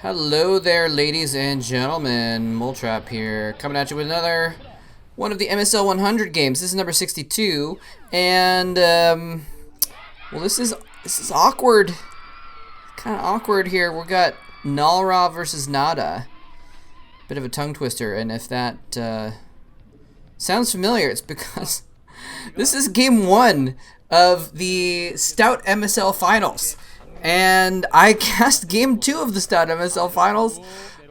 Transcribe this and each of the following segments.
Hello there, ladies and gentlemen. Moletrap here, coming at you with another one of the MSL 100 games. This is number 62, and well, this is awkward. Kind of awkward here. We got NaDa versus NaDa. Bit of a tongue twister, and if that sounds familiar, it's because this is game 1 of the Stout MSL finals. And I cast game 2 of the Stout MSL finals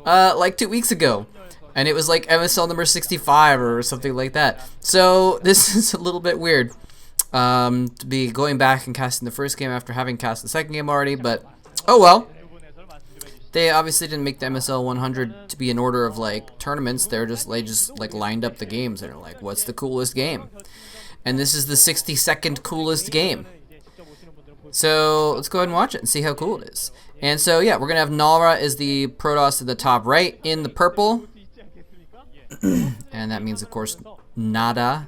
like 2 weeks ago. And it was like MSL number 65 or something like that. So this is a little bit weird to be going back and casting the first game after having cast the second game already. But oh well. They obviously didn't make the MSL 100 to be in order of like tournaments. They just like lined up the games. And they're like, what's the coolest game? And this is the 62nd coolest game. So let's go ahead and watch it and see how cool it is. And so yeah, we're gonna have NaDa as the Protoss at the top right in the purple, and that means of course NaDa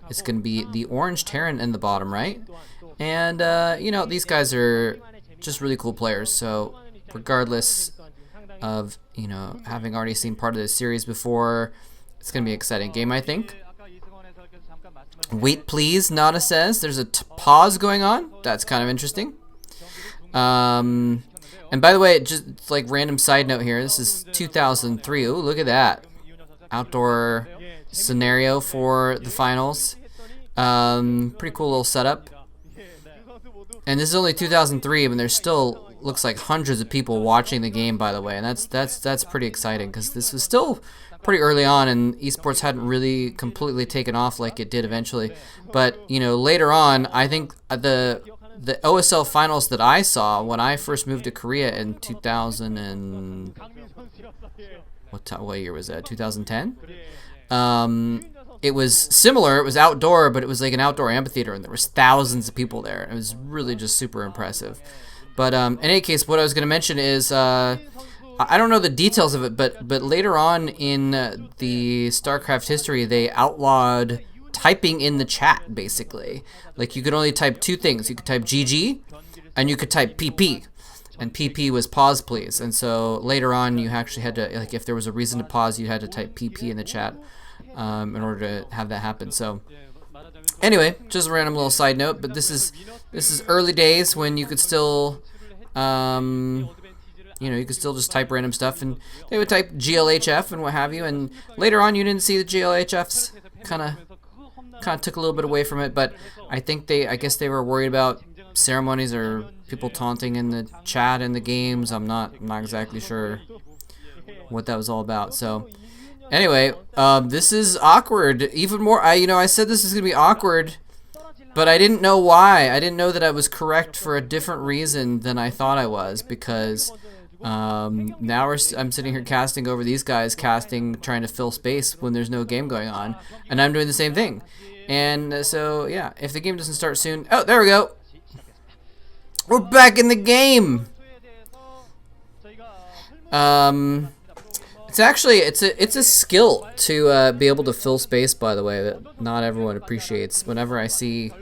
is gonna be the orange Terran in the bottom right. And you know, these guys are just really cool players. So regardless of having already seen part of this series before, it's gonna be an exciting game, I think. Wait please, NaDa says. There's a pause going on. That's kind of interesting. And by the way, just like random side note here, this is 2003. Ooh, look at that. Outdoor scenario for the finals. Pretty cool little setup. And this is only 2003, but there's still looks like hundreds of people watching the game, by the way. And that's pretty exciting because this was still pretty early on, and esports hadn't really completely taken off like it did eventually. But later on, I think the OSL finals that I saw when I first moved to Korea in 2000 and what year was that? 2010. It was similar. It was outdoor, but it was like an outdoor amphitheater, and there was thousands of people there. It was really just super impressive. But in any case, what I was going to mention is I don't know the details of it, but later on in the StarCraft history, they outlawed typing in the chat, basically. Like, you could only type two things. You could type GG, and you could type PP. And PP was pause, please. And so later on, you actually had to, like, if there was a reason to pause, you had to type PP in the chat in order to have that happen. So anyway, just a random little side note, but this is early days when you could still you could still just type random stuff, and they would type GLHF and what have you, and later on you didn't see the GLHFs. Kind of took a little bit away from it, but I guess they were worried about ceremonies or people taunting in the chat in the games. I'm not exactly sure what that was all about. So anyway, this is awkward. Even more, I said this is gonna be awkward, but I didn't know why. I didn't know that I was correct for a different reason than I thought I was, because now I'm sitting here casting over these guys, trying to fill space when there's no game going on, and I'm doing the same thing. And so yeah, if the game doesn't start soon, oh, there we go. We're back in the game. It's actually it's a skill to be able to fill space, by the way, that not everyone appreciates. Whenever I see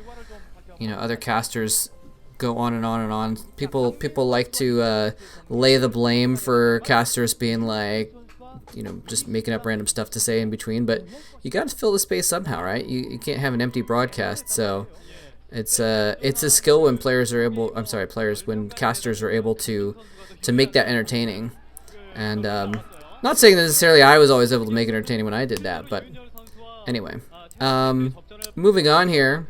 other casters go on and on and on, people like to lay the blame for casters being like just making up random stuff to say in between, but you got to fill the space somehow, right? You can't have an empty broadcast. So it's a skill when when casters are able to make that entertaining. And not saying that necessarily I was always able to make it entertaining when I did that, but anyway, moving on here.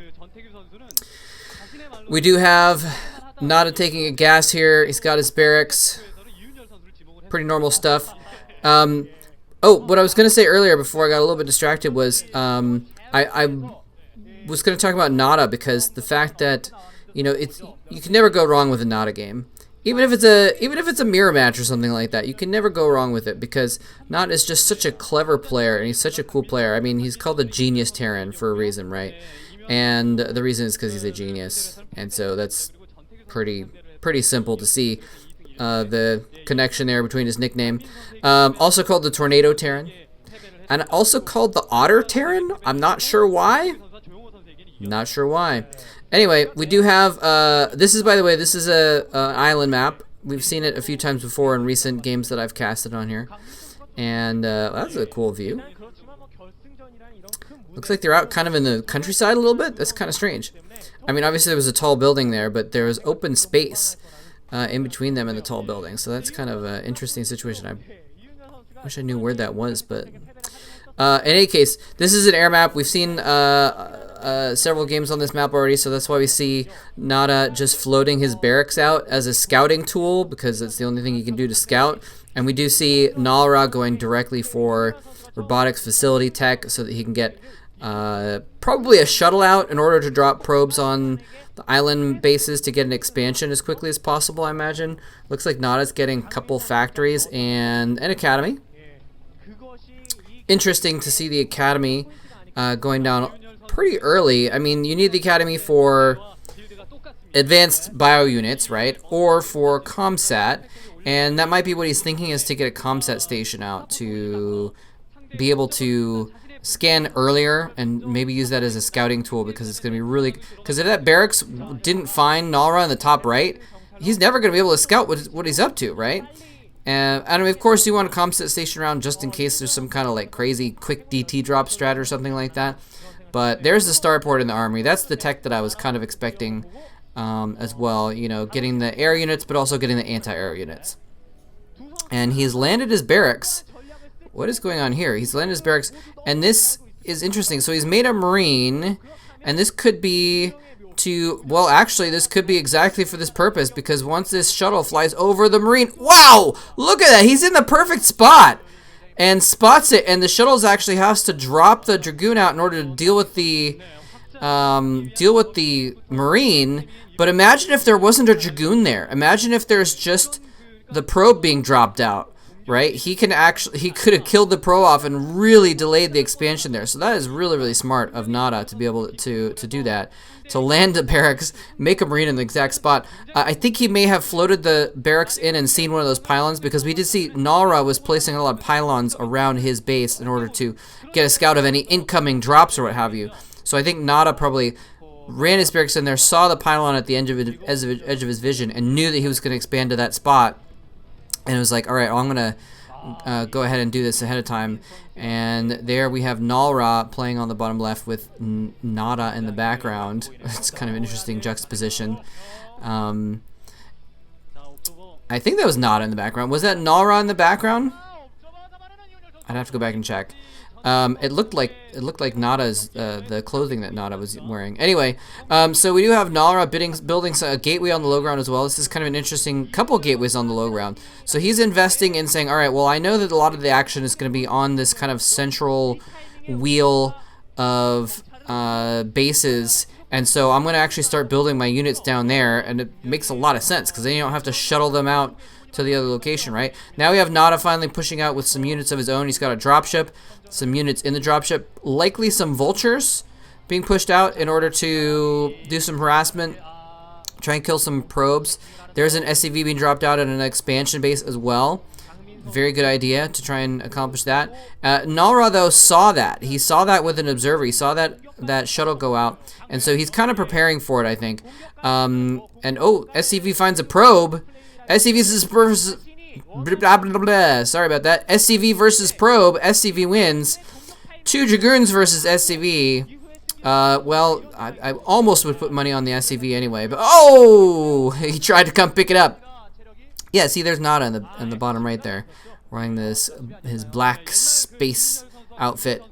We do have NaDa taking a gas here. He's got his barracks. Pretty normal stuff. Oh, what I was going to say earlier before I got a little bit distracted was I was going to talk about NaDa, because the fact that you can never go wrong with a NaDa game. Even if it's a mirror match or something like that, you can never go wrong with it, because NaDa is just such a clever player, and he's such a cool player. I mean, he's called the genius Terran for a reason, right? And the reason is because he's a genius, and so that's pretty simple to see the connection there between his nickname. Also called the Tornado Terran, and also called the Otter Terran. I'm not sure why. Anyway, we do have this is, by the way, this is a island map. we've seen it a few times before in recent games that I've casted on here. And that's a cool view. Looks like they're out kind of in the countryside a little bit. That's kind of strange. I mean, obviously there was a tall building there, but there was open space in between them and the tall building. So that's kind of an interesting situation. I wish I knew where that was, but in any case, this is an air map. We've seen several games on this map already, so that's why we see NaDa just floating his barracks out as a scouting tool, because it's the only thing he can do to scout. And we do see NaDa going directly for robotics facility tech so that he can get probably a shuttle out in order to drop probes on the island bases to get an expansion as quickly as possible, I imagine. Looks like NaDa's getting a couple factories and an academy. Interesting to see the academy going down pretty early. I mean, you need the academy for advanced bio units, right? Or for ComSat. And that might be what he's thinking, is to get a ComSat station out to be able to scan earlier and maybe use that as a scouting tool, because it's going to be really... Because if that barracks didn't find NaDa in the top right, he's never going to be able to scout what he's up to, right? And I mean, of course, you want a ComSat station around just in case there's some kind of like crazy quick DT drop strat or something like that. But there's the starport in the armory. That's the tech that I was kind of expecting as well. You know, getting the air units, but also getting the anti-air units. And he's landed his barracks. What is going on here? He's landed his barracks, and this is interesting. So he's made a marine, and this could be to, well, actually, this could be exactly for this purpose, because once this shuttle flies over the marine, wow, look at that, he's in the perfect spot, and spots it, and the shuttles actually has to drop the Dragoon out in order to deal with the marine. But imagine if there wasn't a Dragoon there. Imagine if there's just the probe being dropped out. Right, he could have killed the pro off and really delayed the expansion there. So that is really, really smart of NaDa to be able to do that, to land the barracks, make a marine in the exact spot. I think he may have floated the barracks in and seen one of those pylons, because we did see NaDa was placing a lot of pylons around his base in order to get a scout of any incoming drops or what have you. So I think NaDa probably ran his barracks in there, saw the pylon at the edge of his vision, and knew that he was going to expand to that spot. And it was like, all right, well, I'm going to go ahead and do this ahead of time. And there we have NaDa playing on the bottom left with NaDa in the background. It's kind of an interesting juxtaposition. I think that was NaDa in the background. Was that NaDa in the background? I'd have to go back and check. It looked like NaDa's the clothing that NaDa was wearing. Anyway, so we do have NaDa building a gateway on the low ground as well. This is kind of an interesting couple gateways on the low ground. So he's investing in saying, all right, well, I know that a lot of the action is going to be on this kind of central wheel of bases, and so I'm going to actually start building my units down there, and it makes a lot of sense, because then you don't have to shuttle them out to the other location, right? Now we have NaDa finally pushing out with some units of his own. He's got a dropship, some units in the dropship, likely some vultures being pushed out in order to do some harassment, try and kill some probes. There's an SCV being dropped out at an expansion base as well. Very good idea to try and accomplish that. NaDa, though, saw that. He saw that with an observer. He saw that shuttle go out, and so he's kind of preparing for it, I think. And oh, SCV finds a probe. SCV versus blah, blah, blah. Sorry about that. SCV versus probe. SCV wins. 2 Dragoons versus SCV. Well, I almost would put money on the SCV anyway, but oh, he tried to come pick it up. Yeah, see, there's NaDa in the bottom right there, wearing his black space outfit.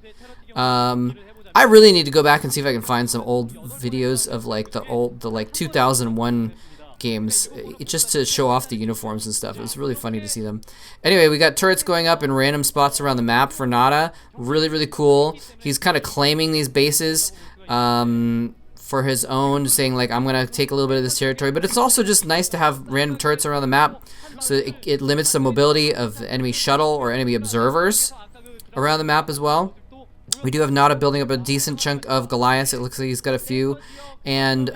I really need to go back and see if I can find some old videos of like the 2001 games, just to show off the uniforms and stuff. It was really funny to see them. Anyway, we got turrets going up in random spots around the map for NaDa. Really, really cool. He's kind of claiming these bases for his own, saying like, I'm gonna take a little bit of this territory. But it's also just nice to have random turrets around the map, so it limits the mobility of the enemy shuttle or enemy observers around the map as well. We do have NaDa building up a decent chunk of Goliaths. It looks like he's got a few, and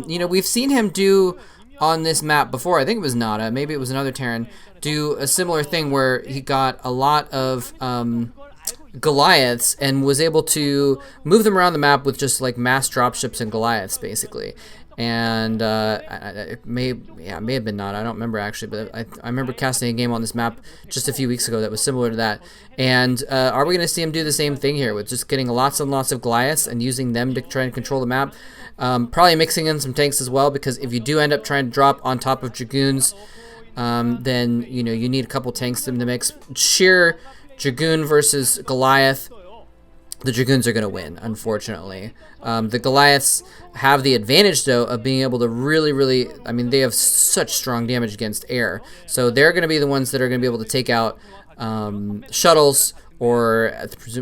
you know, we've seen him do on this map before. I think it was NaDa, maybe it was another Terran, do a similar thing where he got a lot of Goliaths and was able to move them around the map with just like mass dropships and Goliaths, basically. and it may have been NaDa. I don't remember actually, but I remember casting a game on this map just a few weeks ago that was similar to that. And are we going to see him do the same thing here with just getting lots and lots of Goliaths and using them to try and control the map? Probably mixing in some tanks as well, because if you do end up trying to drop on top of Dragoons, then you need a couple tanks in the mix. Sheer Dragoon versus Goliath. The Dragoons are going to win, unfortunately. The Goliaths have the advantage, though, of being able to really, I mean, they have such strong damage against air. So they're going to be the ones that are going to be able to take out shuttles or,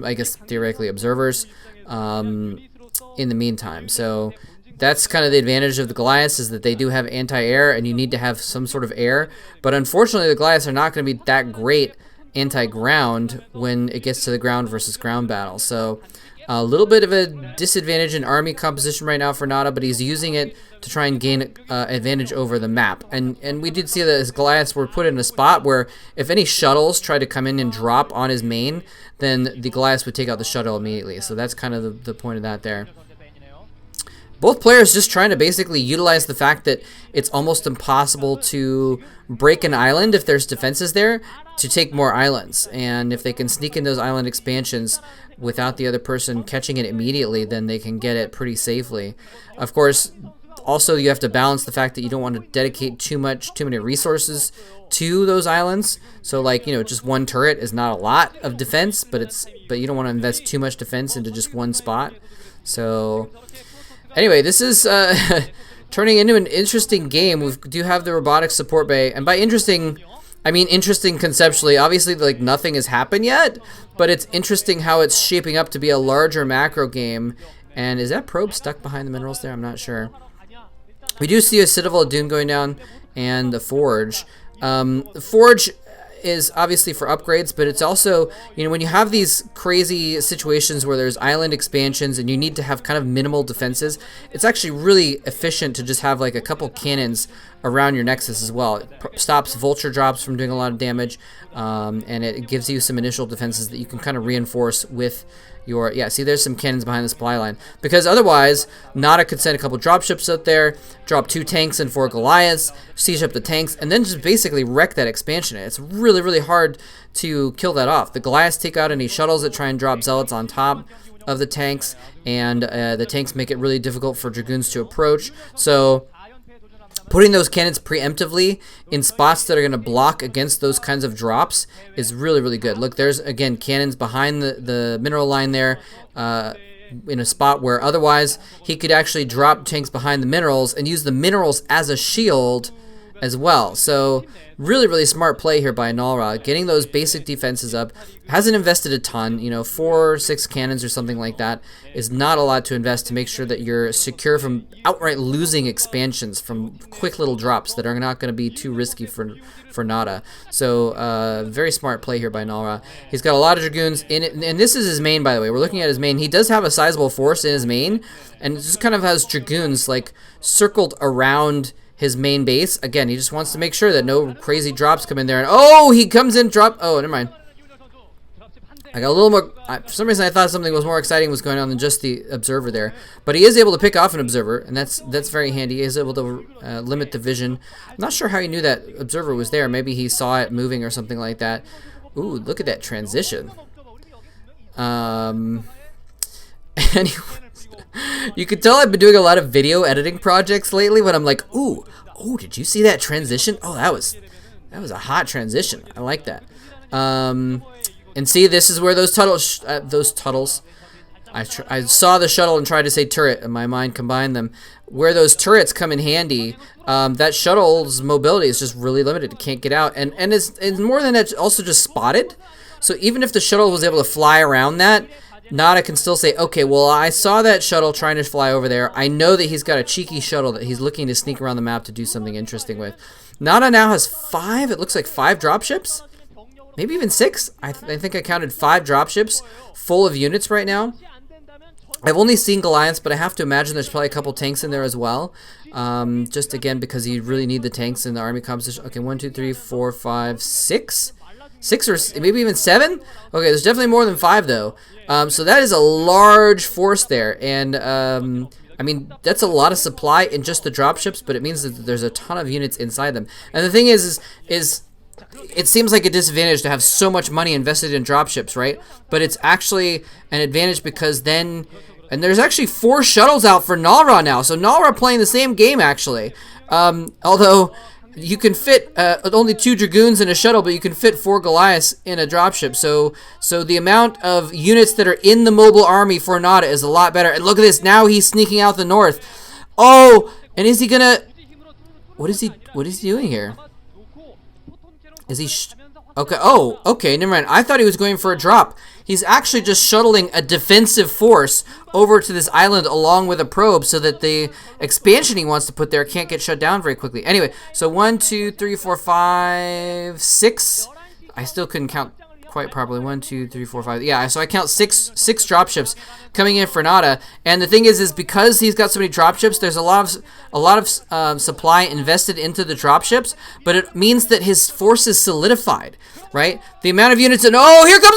I guess, theoretically, observers in the meantime. So that's kind of the advantage of the Goliaths, is that they do have anti-air, and you need to have some sort of air. But unfortunately, the Goliaths are not going to be that great anti-ground when it gets to the ground versus ground battle. So a little bit of a disadvantage in army composition right now for NaDa, but he's using it to try and gain advantage over the map. And we did see that his Goliaths were put in a spot where if any shuttles tried to come in and drop on his main, then the Goliaths would take out the shuttle immediately. So that's kind of the point of that there. Both players just trying to basically utilize the fact that it's almost impossible to break an island if there's defenses there, to take more islands. And if they can sneak in those island expansions without the other person catching it immediately, then they can get it pretty safely. Of course, also you have to balance the fact that you don't want to dedicate too many resources to those islands. So like, just one turret is not a lot of defense, but you don't want to invest too much defense into just one spot. So anyway, this is turning into an interesting game. We do have the robotics support bay, and by interesting, I mean interesting conceptually. Obviously, like, nothing has happened yet, but it's interesting how it's shaping up to be a larger macro game. And is that probe stuck behind the minerals there? I'm not sure. We do see a Citadel of Doom going down, and the Forge. The Forge is obviously for upgrades, but it's also, when you have these crazy situations where there's island expansions and you need to have kind of minimal defenses, it's actually really efficient to just have like a couple cannons around your nexus as well. It stops vulture drops from doing a lot of damage, and it gives you some initial defenses that you can kind of reinforce with your, see, there's some cannons behind the supply line, because otherwise NaDa could send a couple dropships out there, drop 2 tanks and 4 Goliaths, siege up the tanks, and then just basically wreck that expansion. It's really hard to kill that off. The Goliaths take out any shuttles that try and drop zealots on top of the tanks, and the tanks make it really difficult for Dragoons to approach. So putting those cannons preemptively in spots that are going to block against those kinds of drops is really good. Look, there's, again, cannons behind the mineral line there, in a spot where otherwise he could actually drop tanks behind the minerals and use the minerals as a shield as well. So really smart play here by NaDa, getting those basic defenses up. Hasn't invested a ton, 4 or 6 cannons or something like that is not a lot to invest to make sure that you're secure from outright losing expansions from quick little drops that are not going to be too risky for NaDa. So very smart play here by NaDa. He's got a lot of Dragoons in it, and this is his main, by the way. We're looking at his main. He does have a sizable force in his main, and it just kind of has Dragoons like circled around his main base. Again, he just wants to make sure that no crazy drops come in there. And oh, he comes in, drop. Oh, never mind. I got a little more. For some reason, I thought something was more exciting was going on than just the observer there. But he is able to pick off an observer, and that's very handy. He is able to limit the vision. I'm not sure how he knew that observer was there. Maybe he saw it moving or something like that. Ooh, look at that transition. Anyway. You can tell I've been doing a lot of video editing projects lately when I'm like, ooh, oh, did you see that transition? Oh, that was a hot transition. I like that. And see, this is where those tunnels, I saw the shuttle and tried to say turret, and my mind combined them. Where those turrets come in handy, that shuttle's mobility is just really limited. It can't get out, and it's more than that, it's also just spotted. So even if the shuttle was able to fly around that, NaDa can still say, okay, well, I saw that shuttle trying to fly over there. I know that he's got a cheeky shuttle that he's looking to sneak around the map to do something interesting with. NaDa now has 5, it looks like 5 dropships? Maybe even 6? I think I counted 5 dropships full of units right now. I've only seen Goliaths, but I have to imagine there's probably a couple tanks in there as well. Just again, because you really need the tanks in the army composition. Okay, 1, 2, 3, 4, 5, 6? 6 or maybe even 7? Okay, there's definitely more than 5 though. So that is a large force there, and I I mean, that's a lot of supply in just the dropships, but it means that there's a ton of units inside them. And the thing is it seems like a disadvantage to have so much money invested in dropships, right? But it's actually an advantage because then, and there's actually 4 shuttles out for NaDa now. So NaDa playing the same game actually. Although you can fit only 2 Dragoons in a shuttle, but you can fit 4 Goliaths in a dropship. So the amount of units that are in the mobile army for NaDa is a lot better. And look at this, now he's sneaking out the north. Oh, and is he gonna? What is he doing here? Is he? Okay. Oh, okay. Never mind. I thought he was going for a drop. He's actually just shuttling a defensive force over to this island along with a probe so that the expansion he wants to put there can't get shut down very quickly. Anyway, so 1, 2, 3, 4, 5, 6. I still couldn't count quite properly. 1, 2, 3, 4, 5. Yeah, so I count six dropships coming in for NaDa. And the thing is because he's got so many dropships, there's a lot of supply invested into the dropships, but it means that his force is solidified. Right? The amount of units, and oh, here comes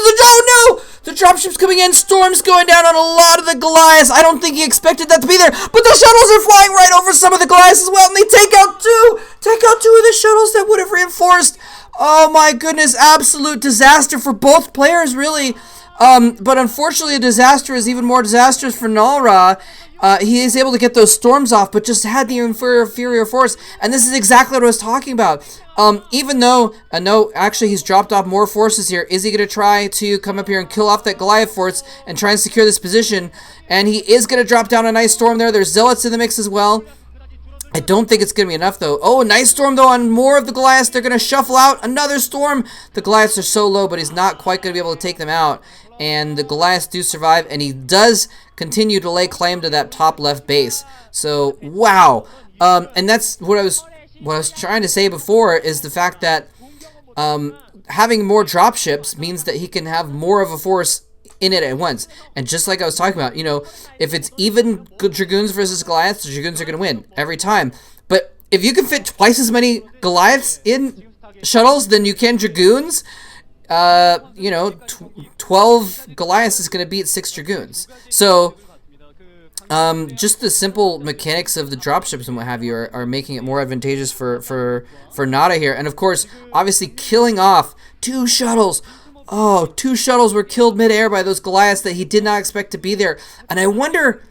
the dropship's coming in. Storm's going down on a lot of the Goliaths. I don't think he expected that to be there, but the shuttles are flying right over some of the Goliaths as well, and they take out 2 of the shuttles that would have reinforced. Oh my goodness, absolute disaster for both players, really. But unfortunately, a disaster is even more disastrous for NaDa. He is able to get those storms off, but just had the inferior force, and this is exactly what I was talking about. Even though, no, actually he's dropped off more forces here. Is he going to try to come up here and kill off that Goliath force and try and secure this position? And he is going to drop down a nice storm there. There's Zealots in the mix as well. I don't think it's going to be enough, though. Oh, a nice storm, though, on more of the Goliaths. They're going to shuffle out another storm. The Goliaths are so low, but he's not quite going to be able to take them out. And the Goliaths do survive, and he does continue to lay claim to that top left base. So, wow. And that's what I was trying to say before, is the fact that having more dropships means that he can have more of a force in it at once. And just like I was talking about, you know, if it's even Dragoons versus Goliaths, the Dragoons are going to win every time. But if you can fit twice as many Goliaths in shuttles than you can Dragoons, you know, 12 Goliaths is going to beat 6 Dragoons. So just the simple mechanics of the dropships and what have you are making it more advantageous for NaDa here. And of course, obviously killing off 2 shuttles. Oh, 2 shuttles were killed midair by those Goliaths that he did not expect to be there. And I wonder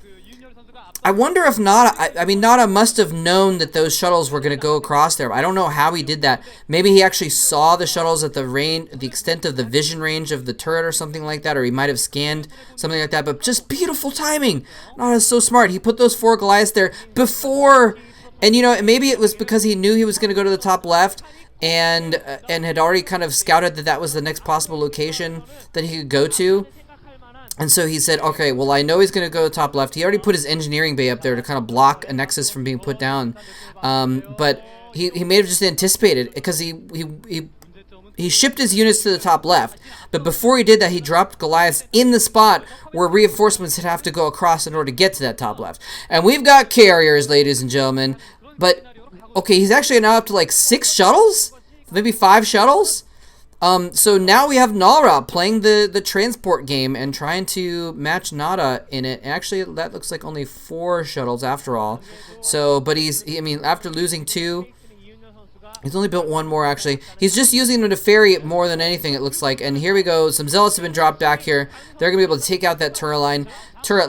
if NaDa, I mean, NaDa must have known that those shuttles were going to go across there. I don't know how he did that. Maybe he actually saw the shuttles at the extent of the vision range of the turret or something like that, or he might have scanned something like that. But just beautiful timing. NaDa's so smart. He put those 4 Goliaths there before, and you know, maybe it was because he knew he was going to go to the top left, and had already kind of scouted that was the next possible location that he could go to. And so he said, okay, well, I know he's going to go to top left. He already put his engineering bay up there to kind of block a nexus from being put down. But he may have just anticipated, because he shipped his units to the top left. But before he did that, he dropped Goliaths in the spot where reinforcements would have to go across in order to get to that top left. And we've got carriers, ladies and gentlemen. But, okay, he's actually now up to like 6 shuttles? Maybe 5 shuttles? So now we have NaDa playing the transport game and trying to match NaDa in it. Actually, that looks like only 4 shuttles after all. So, but I mean, after losing 2, he's only built 1 more, actually. He's just using them to ferry it more than anything, it looks like. And here we go. Some Zealots have been dropped back here. They're going to be able to take out that turret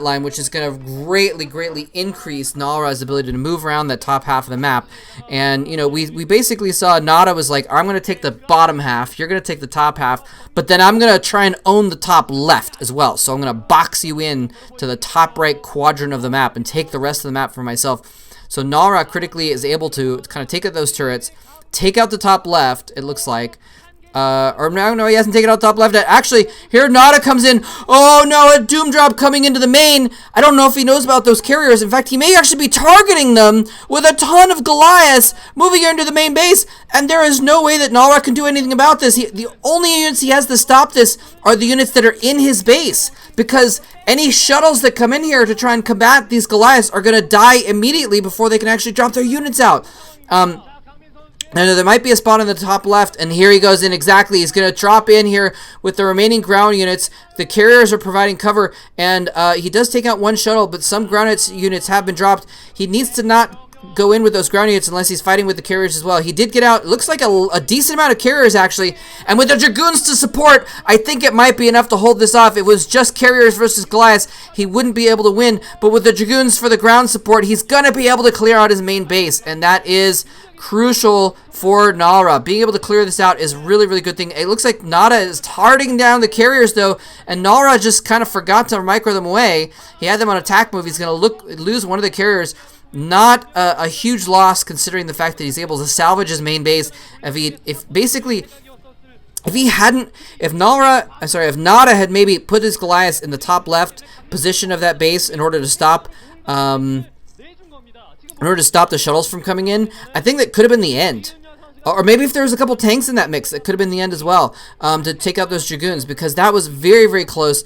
line, which is going to greatly increase NaDa's ability to move around that top half of the map. And, you know, we basically saw NaDa was like, I'm going to take the bottom half, you're going to take the top half, but then I'm going to try and own the top left as well. So I'm going to box you in to the top right quadrant of the map and take the rest of the map for myself. So NaDa critically is able to kind of take out those turrets, take out the top left, it looks like. Or no, he hasn't taken out top left yet. Actually, here NaDa comes in. Oh no, a Doom Drop coming into the main. I don't know if he knows about those carriers. In fact, he may actually be targeting them with a ton of Goliaths moving here into the main base. And there is no way that NaDa can do anything about this. The only units he has to stop this are the units that are in his base. Because any shuttles that come in here to try and combat these Goliaths are going to die immediately before they can actually drop their units out. I know there might be a spot on the top left, and here he goes in exactly. He's going to drop in here with the remaining ground units. The carriers are providing cover, and he does take out one shuttle, but some ground units have been dropped. He needs to not go in with those ground units unless he's fighting with the carriers as well. He did get out. It looks like a decent amount of carriers, actually. And with the Dragoons to support, I think it might be enough to hold this off. If it was just carriers versus Goliaths, he wouldn't be able to win. But with the Dragoons for the ground support, he's going to be able to clear out his main base. And that is crucial for NaDa. Being able to clear this out is really, really good thing. It looks like NaDa is targeting down the carriers, though. And NaDa just kind of forgot to micro them away. He had them on attack move. He's going to lose one of the carriers. Not a huge loss considering the fact that he's able to salvage his main base. If NaDa had maybe put his Goliaths in the top left position of that base in order to stop the shuttles from coming in, I think that could have been the end. Or maybe if there was a couple tanks in that mix, that could have been the end as well, to take out those Dragoons, because that was very, very close.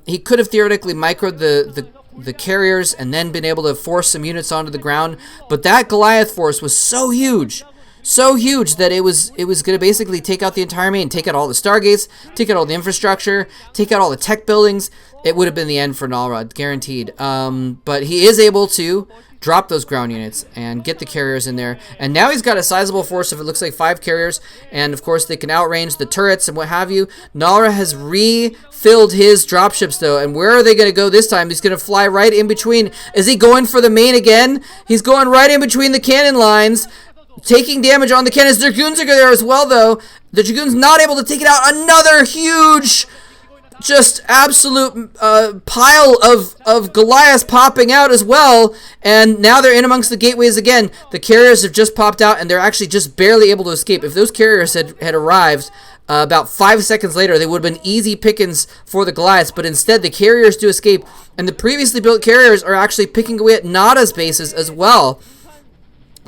He could have theoretically microed the carriers and then been able to force some units onto the ground, but that Goliath force was so huge that it was going to basically take out the entire main, take out all the stargates, take out all the infrastructure, take out all the tech buildings. It would have been the end for NaDa, guaranteed. But he is able to drop those ground units and get the carriers in there, and now he's got a sizable force of, it looks like, 5 carriers, and of course they can outrange the turrets and what have you. NaDa has refilled his dropships though, and where are they going to go this time? He's going to fly right in between. Is he going for the main again? He's going right in between the cannon lines, taking damage on the cannons. Dragoons are there as well though. The Dragoons not able to take it out. Another huge, just absolute pile of Goliaths popping out as well, and now they're in amongst the gateways again. The carriers have just popped out, and they're actually just barely able to escape. If those carriers had arrived about 5 seconds later, they would have been easy pickings for the Goliaths, but instead the carriers do escape, and the previously built carriers are actually picking away at NaDa's bases as well.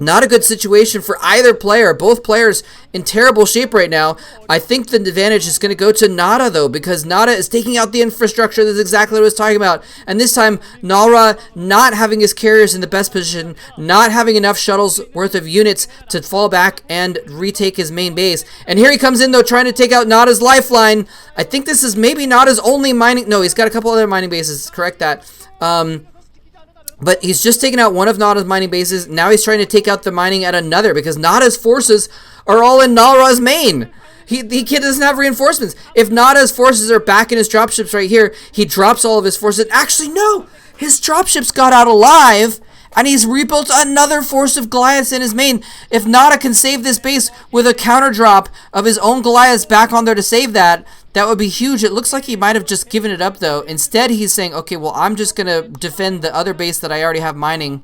Not a good situation for either player. Both players in terrible shape right now. I think the advantage is going to go to NaDa, though, because NaDa is taking out the infrastructure. That's exactly what I was talking about. And this time, NaDa not having his carriers in the best position, not having enough shuttles worth of units to fall back and retake his main base. And here he comes in, though, trying to take out NaDa's lifeline. I think this is maybe NaDa's only mining... No, he's got a couple other mining bases. Correct that. But he's just taken out one of NaDa's mining bases. Now he's trying to take out the mining at another, because NaDa's forces are all in NaDa's main. He doesn't have reinforcements. If NaDa's forces are back in his dropships right here, he drops all of his forces. Actually, no! His dropships got out alive, and he's rebuilt another force of Goliaths in his main. If NaDa can save this base with a counter drop of his own Goliaths back on there to save that, that would be huge. It looks like he might have just given it up, though. Instead, he's saying, okay, well, I'm just going to defend the other base that I already have mining.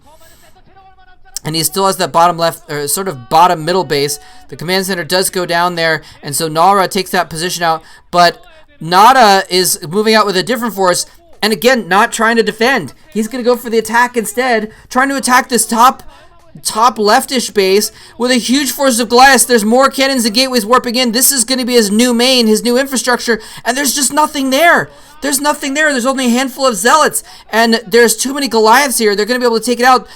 And he still has that bottom left, or sort of bottom middle base. The command center does go down there, and so NaDa takes that position out. But NaDa is moving out with a different force, and again, not trying to defend. He's going to go for the attack instead, trying to attack this top leftish base with a huge force of Goliaths. There's more cannons and gateways warping in. This is going to be his new main, his new infrastructure, and there's just nothing there. There's nothing there. There's only a handful of zealots, and there's too many Goliaths here. They're going to be able to take it out.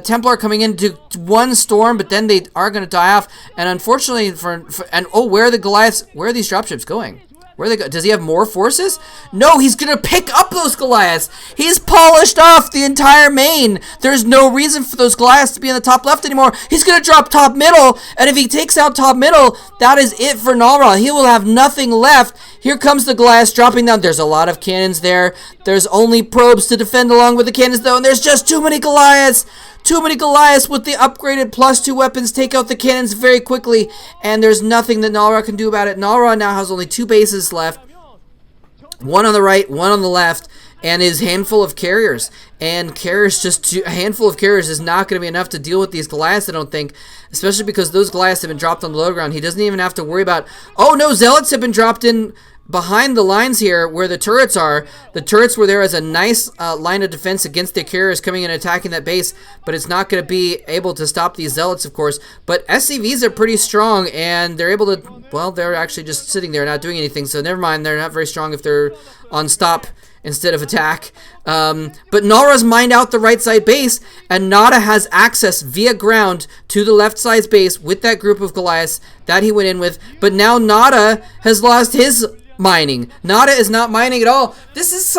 Templar coming into one storm, but then they are going to die off. And unfortunately, where are the Goliaths? Where are these dropships going? Where they go? Does he have more forces? No, he's going to pick up those Goliaths. He's polished off the entire main. There's no reason for those Goliaths to be in the top left anymore. He's going to drop top middle, and if he takes out top middle, that is it for NaDa. He will have nothing left. Here comes the Goliaths dropping down. There's a lot of cannons there. There's only probes to defend along with the cannons, though, and there's just too many Goliaths. Too many Goliaths with the upgraded +2 weapons take out the cannons very quickly, and there's nothing that NaDa can do about it. NaDa now has only 2 bases left, one on the right, one on the left, and his handful of carriers. And a handful of carriers is not going to be enough to deal with these Goliaths, I don't think, especially because those Goliaths have been dropped on the low ground. He doesn't even have to worry about, oh no, Zealots have been dropped in behind the lines here where the turrets are. The turrets were there as a nice line of defense against the carriers coming and attacking that base, but it's not going to be able to stop these zealots, of course. But SCVs are pretty strong, and they're able to, well, they're actually just sitting there not doing anything, so never mind, they're not very strong if they're on stop instead of attack. But NARA's mined out the right side base, and NaDa has access via ground to the left side base with that group of Goliaths that he went in with. But now NaDa has lost his mining. NaDa is not mining at all. This is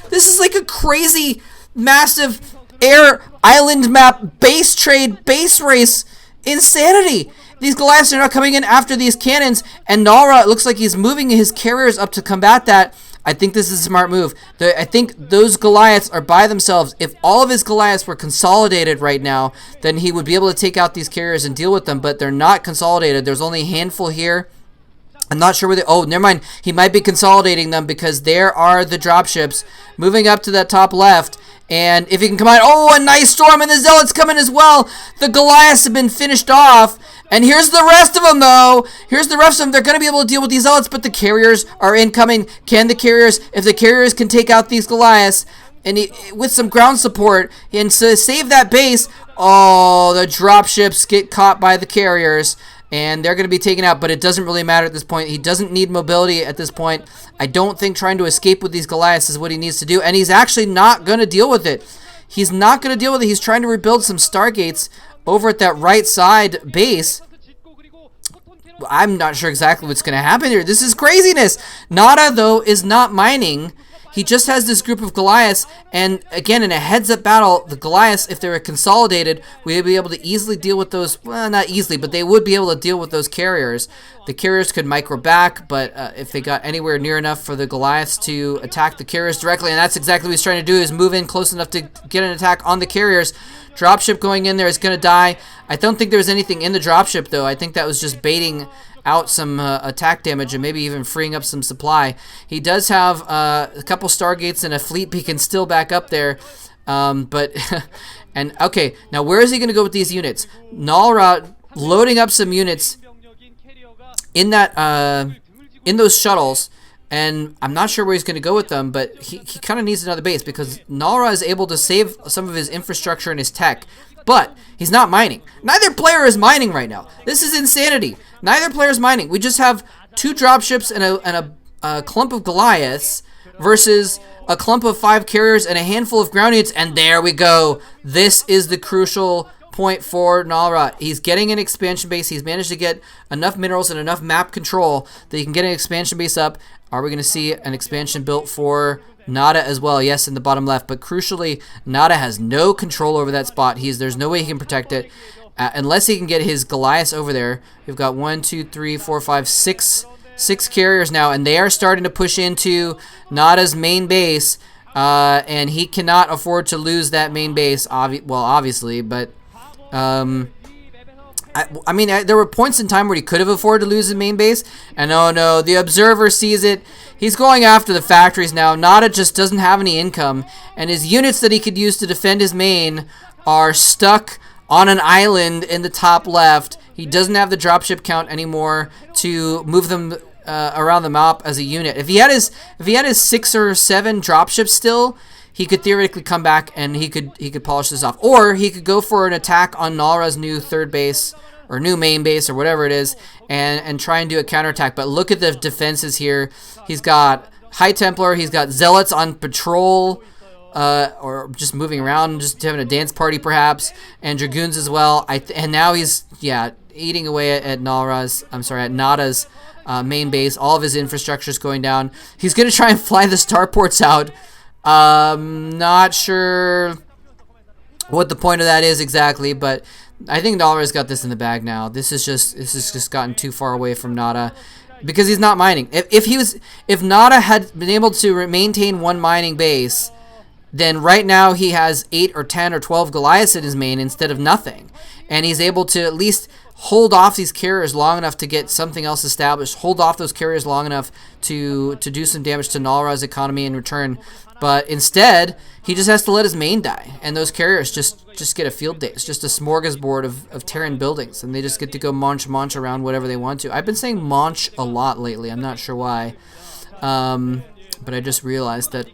this is like a crazy, massive air island map base trade, base race insanity. These Goliaths are now coming in after these cannons, and NaDa, it looks like he's moving his carriers up to combat that. I think this is a smart move. I think those Goliaths are by themselves. If all of his Goliaths were consolidated right now, then he would be able to take out these carriers and deal with them, but they're not consolidated. There's only a handful here. I'm not sure where they... Oh, never mind. He might be consolidating them because there are the dropships moving up to that top left. And if he can come out... Oh, a nice storm, and the Zealots coming as well. The Goliaths have been finished off. And here's the rest of them, though. Here's the rest of them. They're going to be able to deal with these Zealots, but the carriers are incoming. Can the carriers... If the carriers can take out these Goliaths... And with some ground support, and to save that base... Oh, the dropships get caught by the carriers. And they're going to be taken out, but it doesn't really matter at this point. He doesn't need mobility at this point. I don't think trying to escape with these Goliaths is what he needs to do, and he's actually not going to deal with it. He's not going to deal with it. He's trying to rebuild some Stargates over at that right side base. I'm not sure exactly what's going to happen here. This is craziness. NaDa, though, is not mining. He just has this group of Goliaths, and again, in a heads-up battle, the Goliaths, if they were consolidated, we'd be able to easily deal with those, well, not easily, but they would be able to deal with those carriers. The carriers could micro back, but if they got anywhere near enough for the Goliaths to attack the carriers directly, and that's exactly what he's trying to do, is move in close enough to get an attack on the carriers. Dropship going in there is going to die. I don't think there was anything in the dropship, though. I think that was just baiting out some attack damage and maybe even freeing up some supply. He does have a couple Stargates and a fleet beacon still back up there, but and okay, now where is he going to go with these units? NaDa loading up some units in that in those shuttles, and I'm not sure where he's going to go with them, but he kind of needs another base because NaDa is able to save some of his infrastructure and his tech. But he's not mining. Neither player is mining right now. This is insanity. Neither player is mining. We just have two dropships and a clump of Goliaths versus a clump of 5 carriers and a handful of ground units. And there we go. This is the crucial point for NaDa. He's getting an expansion base. He's managed to get enough minerals and enough map control that he can get an expansion base up. Are we going to see an expansion built for NaDa as well? Yes, in the bottom left, but crucially, NaDa has no control over that spot. There's no way he can protect it unless he can get his Goliaths over there. We've got 1, 2, 3, 4, 5, 6 carriers now, and they are starting to push into NaDa's main base, and he cannot afford to lose that main base. Obviously, but I mean, there were points in time where he could have afforded to lose his main base, and oh no, the observer sees it. He's going after the factories now. NaDa just doesn't have any income, and his units that he could use to defend his main are stuck on an island in the top left. He doesn't have the dropship count anymore to move them around the map as a unit. If he had his 6 or 7 dropships still, he could theoretically come back and he could polish this off, or he could go for an attack on NaDa's new third base or new main base or whatever it is, and try and do a counterattack. But look at the defenses here. He's got High Templar, he's got Zealots on patrol, or just moving around, just having a dance party perhaps, and Dragoons as well. And now he's eating away at NaDa's main base. All of his infrastructure is going down. He's gonna try and fly the starports out. Not sure what the point of that is exactly, but I think NaDa's got this in the bag now. This has just gotten too far away from NaDa because he's not mining. If NaDa had been able to maintain one mining base, then right now he has 8 or 10 or 12 Goliaths in his main instead of nothing, and he's able to at least hold off these carriers long enough to get something else established. Hold off those carriers long enough to do some damage to NaDa's economy in return. But instead, he just has to let his main die, and those carriers just get a field day. It's just a smorgasbord of Terran buildings, and they just get to go munch around whatever they want to. I've been saying munch a lot lately. I'm not sure why. But I just realized that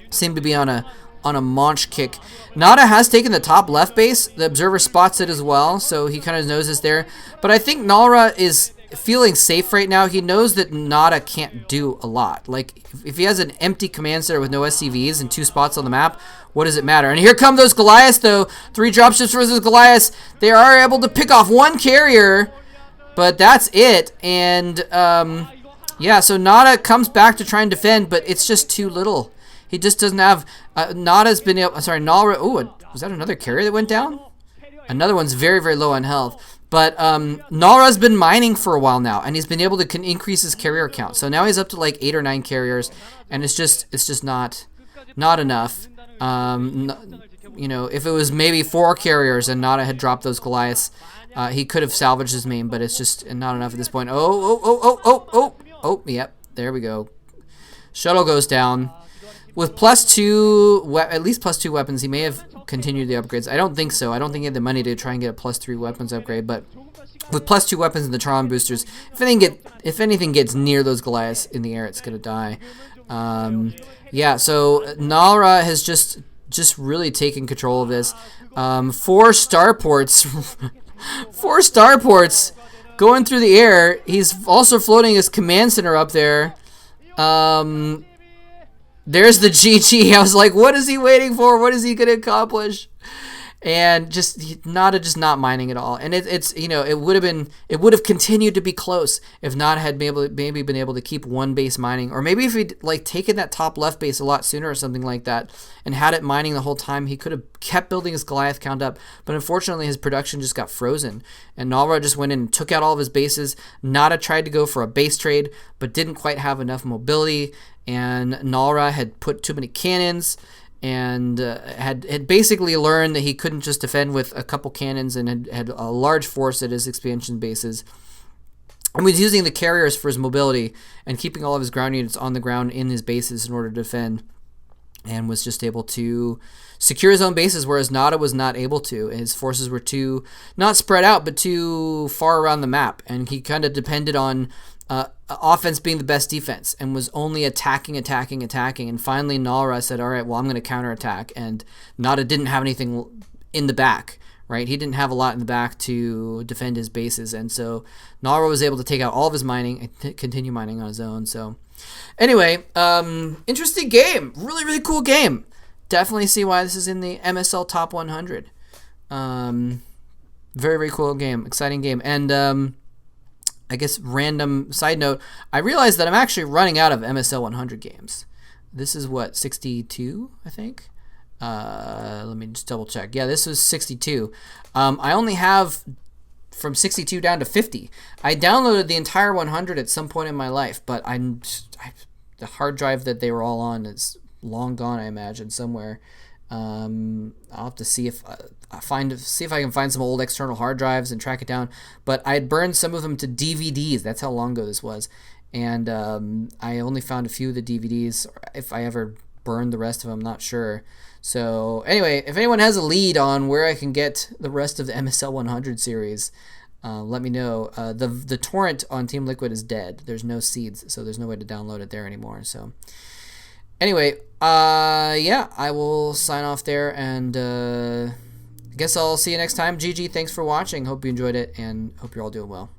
seemed to be on a launch kick. NaDa has taken the top left base. The observer spots it as well, so he kind of knows it's there. But I think NaDa is feeling safe right now. He knows that NaDa can't do a lot. Like, if he has an empty command center with no SCVs and 2 spots on the map, what does it matter? And here come those Goliaths, though. 3 dropships versus Goliaths. They are able to pick off 1 carrier, but that's it. And, yeah, so NaDa comes back to try and defend, but it's just too little. He just doesn't have... NaDa's been able... Sorry, NaDa... Ooh, was that another carrier that went down? Another one's very, very low on health. But NaDa's been mining for a while now, and he's been able to increase his carrier count. So now he's up to like 8 or 9 carriers, and it's just not enough. You know, if it was maybe 4 carriers and NaDa had dropped those Goliaths, he could have salvaged his main, but it's just not enough at this point. Oh, yep, there we go. Shuttle goes down. With +2, at least +2 weapons, he may have continued the upgrades. I don't think so. I don't think he had the money to try and get a +3 weapons upgrade, but with +2 weapons and the Terran boosters, if anything gets near those Goliaths in the air, it's going to die. Yeah, so NaDa has just really taken control of this. 4 starports. 4 starports going through the air. He's also floating his command center up there. There's the GG. I was like, what is he waiting for? What is he going to accomplish? And NaDa just not mining at all. And it's you know, it would have continued to be close if NaDa had maybe been able to keep 1 base mining, or maybe if he'd like taken that top left base a lot sooner or something like that and had it mining the whole time, he could have kept building his Goliath count up. But unfortunately, his production just got frozen, and NaDa just went in and took out all of his bases. NaDa tried to go for a base trade, but didn't quite have enough mobility, and NaDa had put too many cannons, and had basically learned that he couldn't just defend with a couple cannons, and had a large force at his expansion bases, and was using the carriers for his mobility and keeping all of his ground units on the ground in his bases in order to defend, and was just able to secure his own bases, whereas NaDa was not able to. His forces were too, not spread out, but too far around the map, and he kind of depended on offense being the best defense, and was only attacking, and finally NaDa said, all right, well, I'm going to counterattack, and NaDa didn't have anything in the back, right? He didn't have a lot in the back to defend his bases, and so NaDa was able to take out all of his mining and continue mining on his own. So anyway, interesting game. Really, really cool game. Definitely see why this is in the MSL Top 100. Very, very cool game. Exciting game. And I guess random side note, I realized that I'm actually running out of MSL 100 games. This is what, 62, I think? Let me just double check. Yeah, this was 62. I only have from 62 down to 50. I downloaded the entire 100 at some point in my life, but the hard drive that they were all on is long gone, I imagine, somewhere. I'll have to see if I can find some old external hard drives and track it down. But I had burned some of them to DVDs. That's how long ago this was. And I only found a few of the DVDs. If I ever burned the rest of them, I'm not sure. So anyway, if anyone has a lead on where I can get the rest of the MSL 100 series, let me know. The torrent on Team Liquid is dead. There's no seeds, so there's no way to download it there anymore. So anyway, yeah, I will sign off there, and I guess I'll see you next time. GG, thanks for watching. Hope you enjoyed it, and hope you're all doing well.